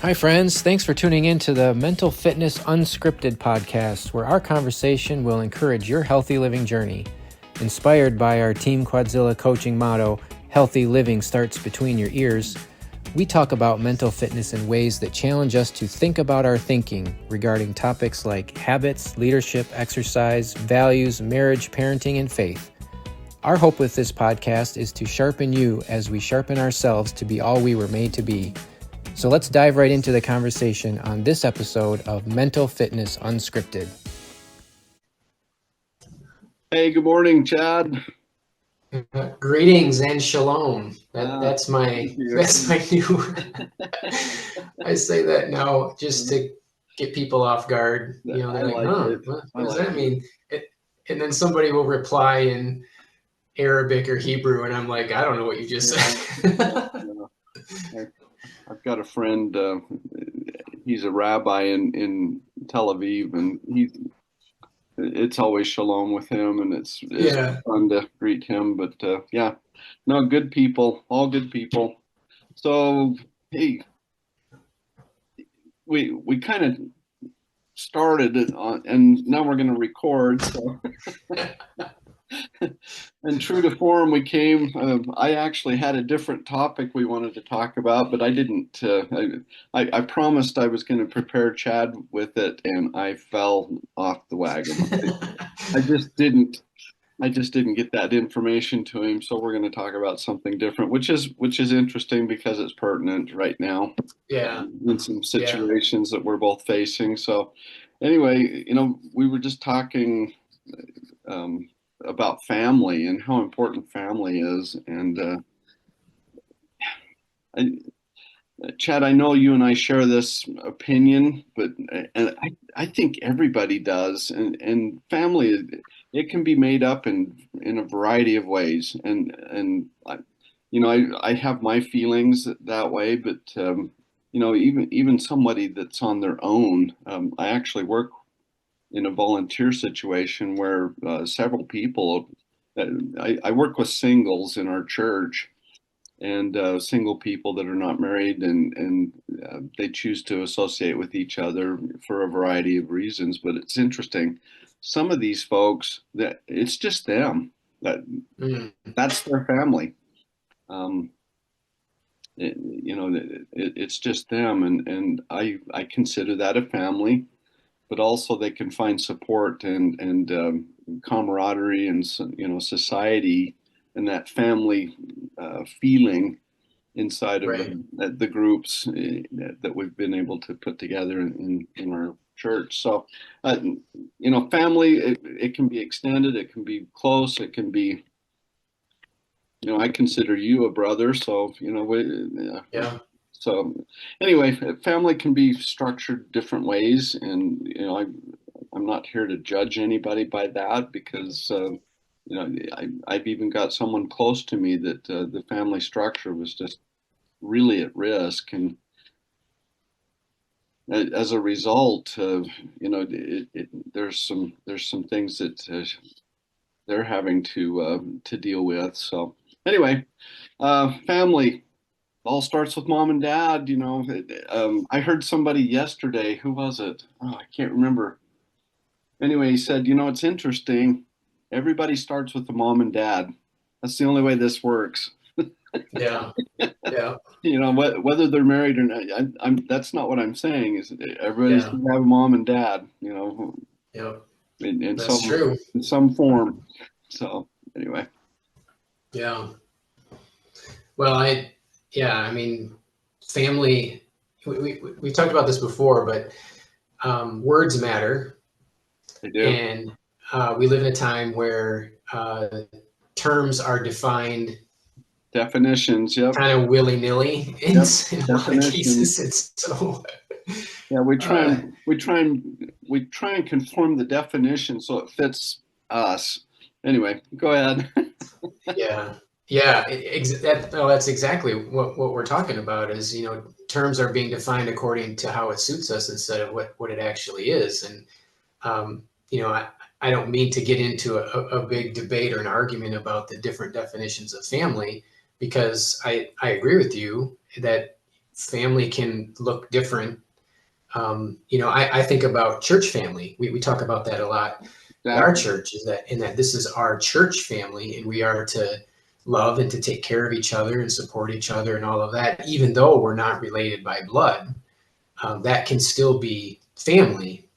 Hi, friends. Thanks for tuning in to the Mental Fitness Unscripted podcast, where our conversation will encourage your healthy living journey. Inspired by our Team Quadzilla coaching motto, healthy living starts between your ears, we talk about mental fitness in ways that challenge us to think about our thinking regarding topics like habits, leadership, exercise, values, marriage, parenting, and faith. Our hope with this podcast is to sharpen you as we sharpen ourselves to be all we were made to be. So let's dive right into the conversation on this episode of Mental Fitness Unscripted. Hey, good morning, Chad. Greetings and shalom. That's my new. I say that now just to get people off guard. You know, they're like, what does that mean? And then somebody will reply in Arabic or Hebrew, and I'm like, I don't know what you just said. I've got a friend. He's a rabbi in Tel Aviv, and it's always shalom with him, and it's fun to greet him. But no, good people, all good people. So hey, we kind of started it on, and now we're going to record. So. And true to form, we came. I actually had a different topic we wanted to talk about, but I didn't. I promised I was going to prepare Chad with it, and I fell off the wagon. I just didn't get that information to him. So we're going to talk about something different, which is interesting because it's pertinent right now. Yeah. In some situations that we're both facing. So anyway, we were just talking. About family and how important family is. And Chad, I know you and I share this opinion, but I think everybody does. And family, it can be made up in a variety of ways. And I have my feelings that way, but even somebody that's on their own. I actually work in a volunteer situation where several people, I work with singles in our church, and single people that are not married, and they choose to associate with each other for a variety of reasons. But it's interesting. Some of these folks, that it's just them. That's their family. It's just them, and I consider that a family. But also they can find support and camaraderie and society and that family feeling inside of the groups that we've been able to put together in our church. So family, it can be extended, it can be close, it can be, I consider you a brother, so So anyway, family can be structured different ways, and I'm not here to judge anybody by that because I've even got someone close to me that the family structure was just really at risk, and as a result, there's some things that they're having to deal with. So anyway, family. All starts with mom and dad. I heard somebody yesterday. Who was it? Oh, I can't remember. Anyway, he said, it's interesting. Everybody starts with the mom and dad. That's the only way this works. Yeah. Whether they're married or not, that's not what I'm saying. Is everybody's going to have a mom and dad? Yeah. That's true. In some form. So anyway. Yeah. Well, I mean, family, we talked about this before, but words matter. They do. And we live in a time where terms are defined. Definitions, yep. Kind of willy-nilly in a lot of cases. It's so. Yeah, we try and conform the definition so it fits us. Anyway, go ahead. That's exactly what we're talking about. Is terms are being defined according to how it suits us instead of what it actually is. And I don't mean to get into a big debate or an argument about the different definitions of family, because I agree with you that family can look different. I think about church family. We talk about that a lot at our Exactly. church, is that in that this is our church family, and we are to love and to take care of each other and support each other and all of that, even though we're not related by blood. That can still be family.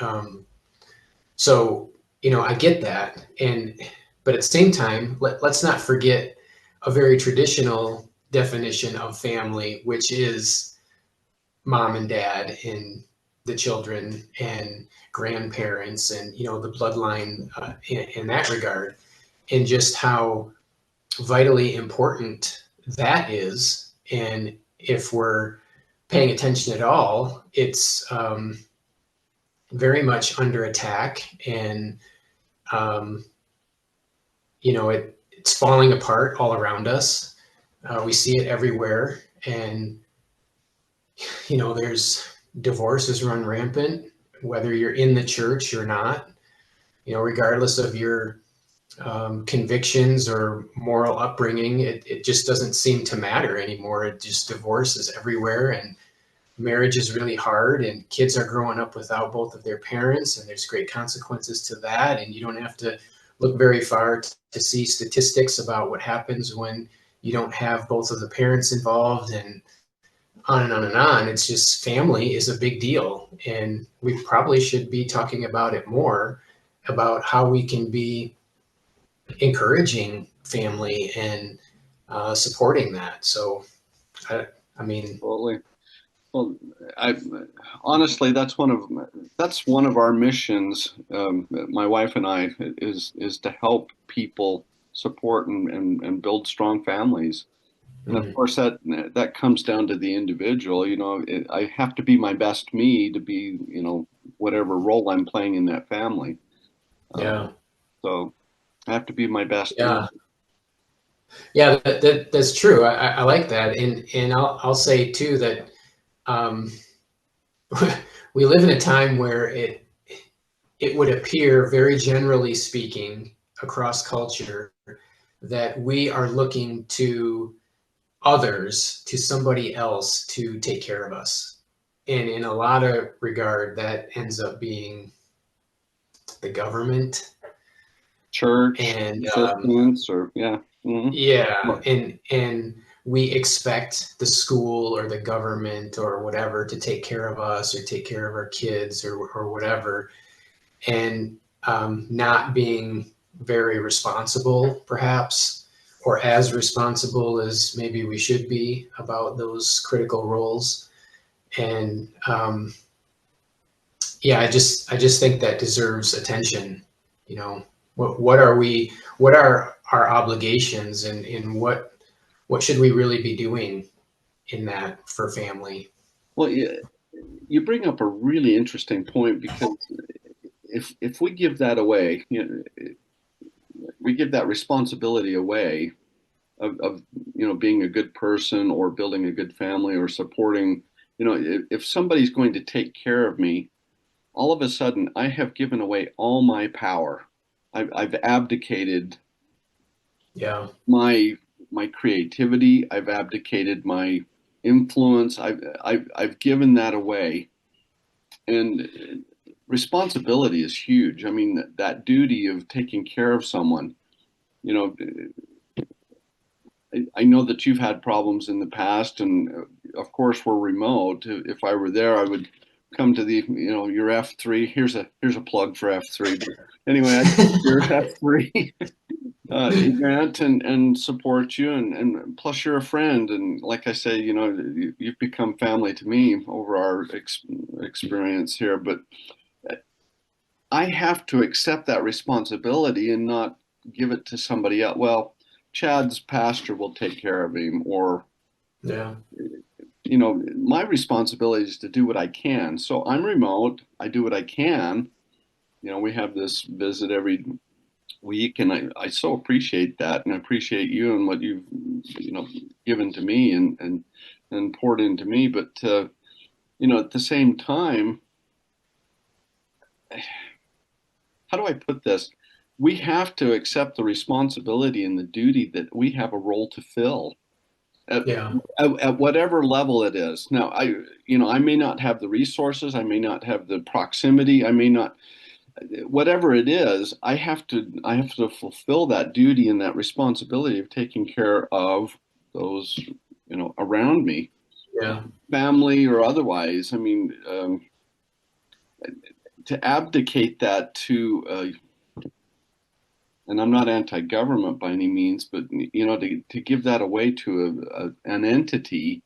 Um, so, I get that. But at the same time, let's not forget a very traditional definition of family, which is mom and dad and the children and grandparents and, the bloodline in that regard, and just how vitally important that is. And if we're paying attention at all, it's very much under attack, and um, it's falling apart all around us. We see it everywhere, and there's divorces run rampant, whether you're in the church or not. Regardless of your convictions or moral upbringing, it just doesn't seem to matter anymore. It just, divorce is everywhere, and marriage is really hard, and kids are growing up without both of their parents, and there's great consequences to that. And you don't have to look very far to see statistics about what happens when you don't have both of the parents involved, and on and on and on. It's just, family is a big deal, and we probably should be talking about it more, about how we can be encouraging family and supporting that. So, I mean, Totally. Well, I honestly, that's one of our missions. My wife and I is to help people support and build strong families. And of mm, course, that comes down to the individual. I have to be my best me to be, whatever role I'm playing in that family. Uh, yeah, so I have to be my best me. yeah, yeah. That's true. I like that, and I'll say too that um, we live in a time where it would appear, very generally speaking, across culture, that we are looking to others, to somebody else, to take care of us. And in a lot of regard, that ends up being the government. Church, And assistants, or yeah. Hmm. yeah, and we expect the school or the government or whatever to take care of us or take care of our kids or whatever, and not being very responsible, perhaps, or as responsible as maybe we should be about those critical roles. And yeah, I just think that deserves attention. What are we? What are our obligations, and what should we really be doing in that for family? Well, you bring up a really interesting point because if we give that away, we give that responsibility away of being a good person or building a good family or supporting. If somebody's going to take care of me, all of a sudden I have given away all my power. I've abdicated Yeah, my creativity. I've abdicated my influence. I've given that away, and responsibility is huge. I mean, that duty of taking care of someone. You know, I know that you've had problems in the past, and of course we're remote. If I were there, I would come to your F3. Here's a plug for F3. But anyway, I'd come to your F3 event and support you, and plus you're a friend, and like I say, you've become family to me over our experience here. But I have to accept that responsibility and not give it to somebody else. Well, Chad's pastor will take care of him, or yeah, my responsibility is to do what I can. So I'm remote. I do what I can. We have this visit every week, and I so appreciate that, and I appreciate you and what you've given to me and poured into me. But at the same time, how do I put this? We have to accept the responsibility and the duty that we have a role to fill. at, Yeah. at whatever level it is. Now, I may not have the resources, I may not have the proximity, I may not, whatever it is, I have to fulfill that duty and that responsibility of taking care of those, around me, Yeah. family or otherwise. I mean, to abdicate that to, and I'm not anti-government by any means, but to give that away to an entity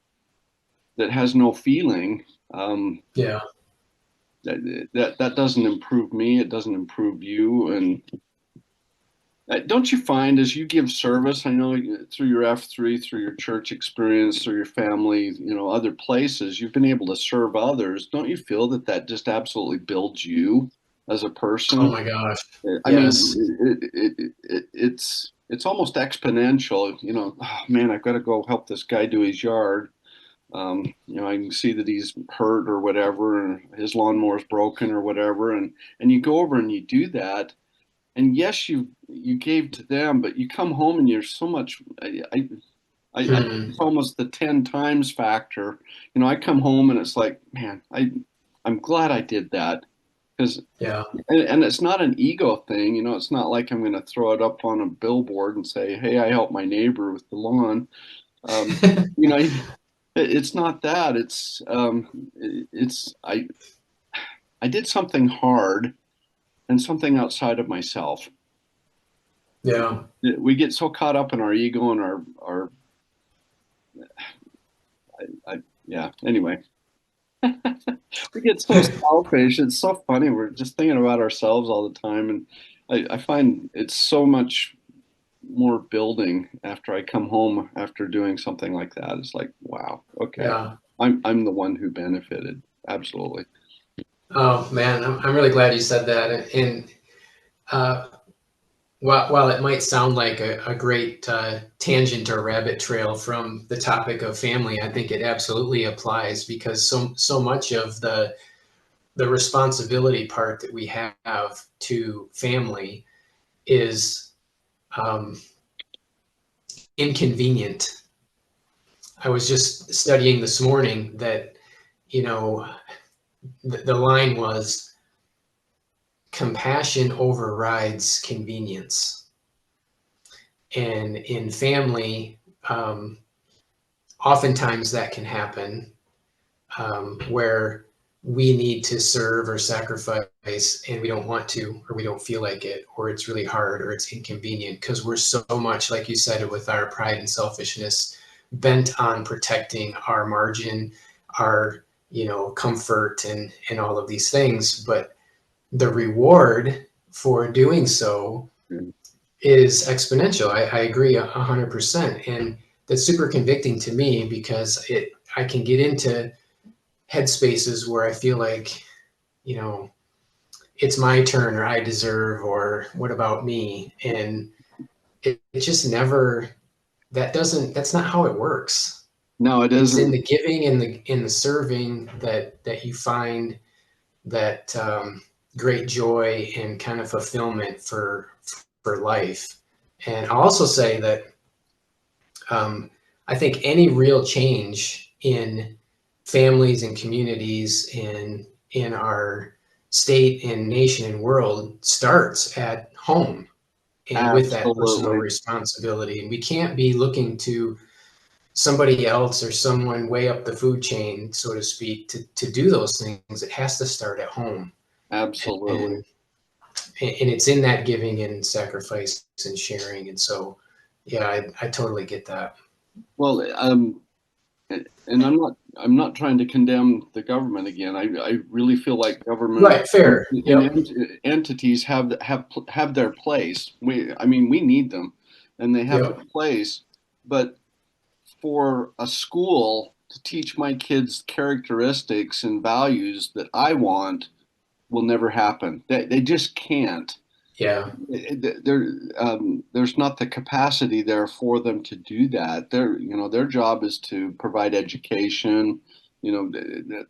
that has no feeling, um, Yeah. that doesn't improve me. It doesn't improve you. And don't you find as you give service, I know through your F3, through your church experience, through your family, other places, you've been able to serve others. Don't you feel that that just absolutely builds you as a Oh person? my gosh. I mean, Yes. it's almost exponential. Oh man, I've got to go help this guy do his yard. I can see that he's hurt or whatever, and his lawnmower's broken or whatever, and you go over and you do that, and yes, you gave to them, but you come home and you're so much. I Hmm. it's almost the 10 times factor. I come home and it's like, man, I'm glad I did that because, Yeah. and it's not an ego thing. It's not like I'm going to throw it up on a billboard and say, hey, I helped my neighbor with the lawn. You know, it's not that. It's I did something hard and something outside of myself. Yeah. We get so caught up in our ego and our yeah. Anyway, we get so selfish. It's so funny. We're just thinking about ourselves all the time, and I find it's so much more building after I come home after doing something like that. It's like, wow, okay, Yeah. I'm the one who benefited. Absolutely. Oh man, I'm really glad you said that. And uh, while it might sound like a great tangent or rabbit trail from the topic of family, I think it absolutely applies because so much of the responsibility part that we have to family is um, inconvenient. I was just studying this morning that, you know, the line was compassion overrides convenience. And in family, um, oftentimes that can happen where we need to serve or sacrifice and we don't want to, or we don't feel like it, or it's really hard, or it's inconvenient because we're so much, like you said, with our pride and selfishness, bent on protecting our margin, our comfort, and all of these things. But the reward for doing so is exponential. I agree 100%, and that's super convicting to me because I can get into headspaces where I feel like, you know, it's my turn or I deserve or what about me? And it just never, that's not how it works. No, it It's in isn't. the giving and the serving that you find that great joy and kind of fulfillment for life. And I'll also say that um, I think any real change in families and communities in our state and nation and world starts at home and with that personal Absolutely. responsibility. And we can't be looking to somebody else or someone way up the food chain, so to speak, to do those things. It has to start at home. Absolutely. And and it's in that giving and sacrifice and sharing. And so, yeah, I totally get that. Well, and I'm not trying to condemn the government again. I really feel like government Right, fair. and Yep. entities have their place. I mean, we need them, and they have Yep. their place. But for a school to teach my kids characteristics and values that I want will never happen. They just can't. Yeah. There's not the capacity there for them to do that. Their job is to provide education,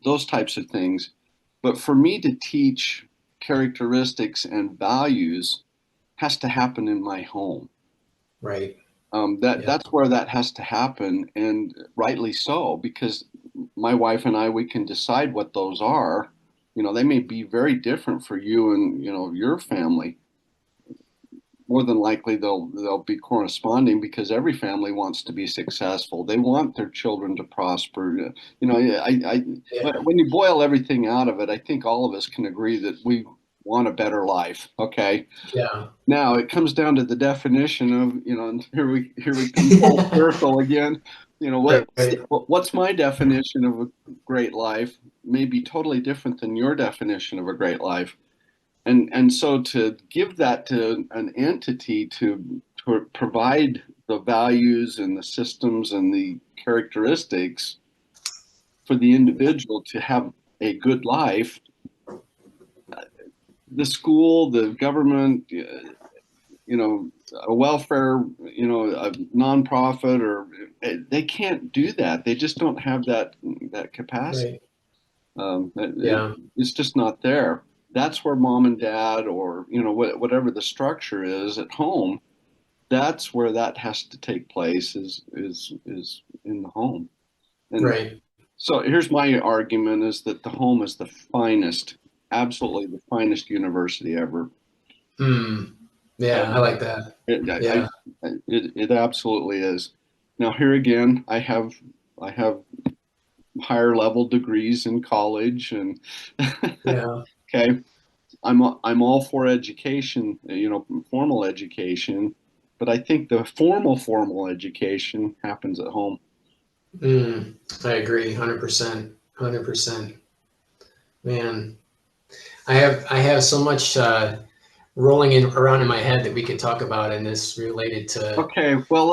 those types of things. But for me to teach characteristics and values has to happen in my home. Right. That's where that has to happen, and rightly so, because my wife and I, we can decide what those are. They may be very different for you and your family. More than likely, they'll be corresponding because every family wants to be successful. They want their children to prosper. When you boil everything out of it, I think all of us can agree that we want a better life. Okay. Yeah. Now it comes down to the definition of, and here we come full circle again. What's my definition of a great life may be totally different than your definition of a great life. And so to give that to an entity to provide the values and the systems and the characteristics for the individual to have a good life, the school, the government, a welfare, a nonprofit, or they can't do that. They just don't have that capacity. Right. It's just not there. That's where mom and dad, or whatever the structure is at home, that's where that has to take place, is in the home. And right. so here's my argument, is that the home is the finest, absolutely the finest university ever. Yeah, I like that. It absolutely is. Now here again, I have higher level degrees in college, and Yeah. okay, I'm all for education, formal education, but I think the formal education happens at home. I agree, 100%, 100%. Man, I have so much rolling around in my head that we could talk about in this related to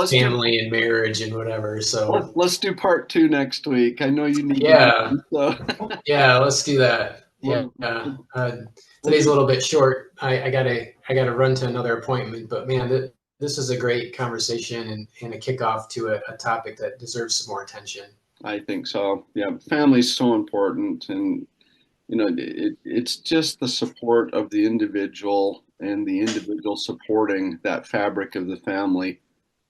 family and marriage and whatever. So let's do part 2 next week. I know you need to so. Yeah, let's do that. Today's a little bit short. I gotta run to another appointment, but man, this is a great conversation and a kickoff to a topic that deserves some more attention. I think so. Yeah, family's so important, and it's just the support of the individual and the individual supporting that fabric of the family.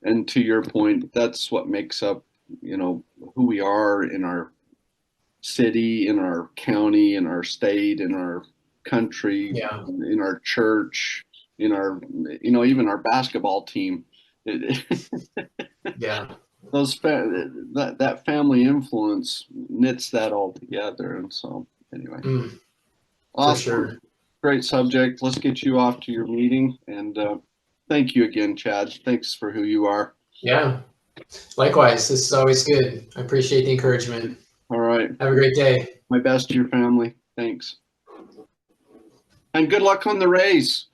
And to your point, that's what makes up, who we are in our city, in our county, in our state, in our country, in our church, in our, even our basketball team. Yeah. That family influence knits that all together. And so anyway, awesome. For sure. Great subject. Let's get you off to your meeting. And thank you again, Chad. Thanks for who you are. Yeah. Likewise. This is always good. I appreciate the encouragement. All right. Have a great day. My best to your family. Thanks. And good luck on the race.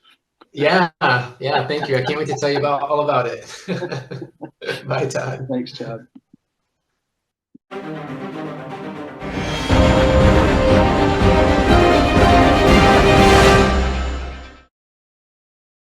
Yeah. Thank you. I can't wait to tell you all about it. Bye, Todd. Thanks, Chad.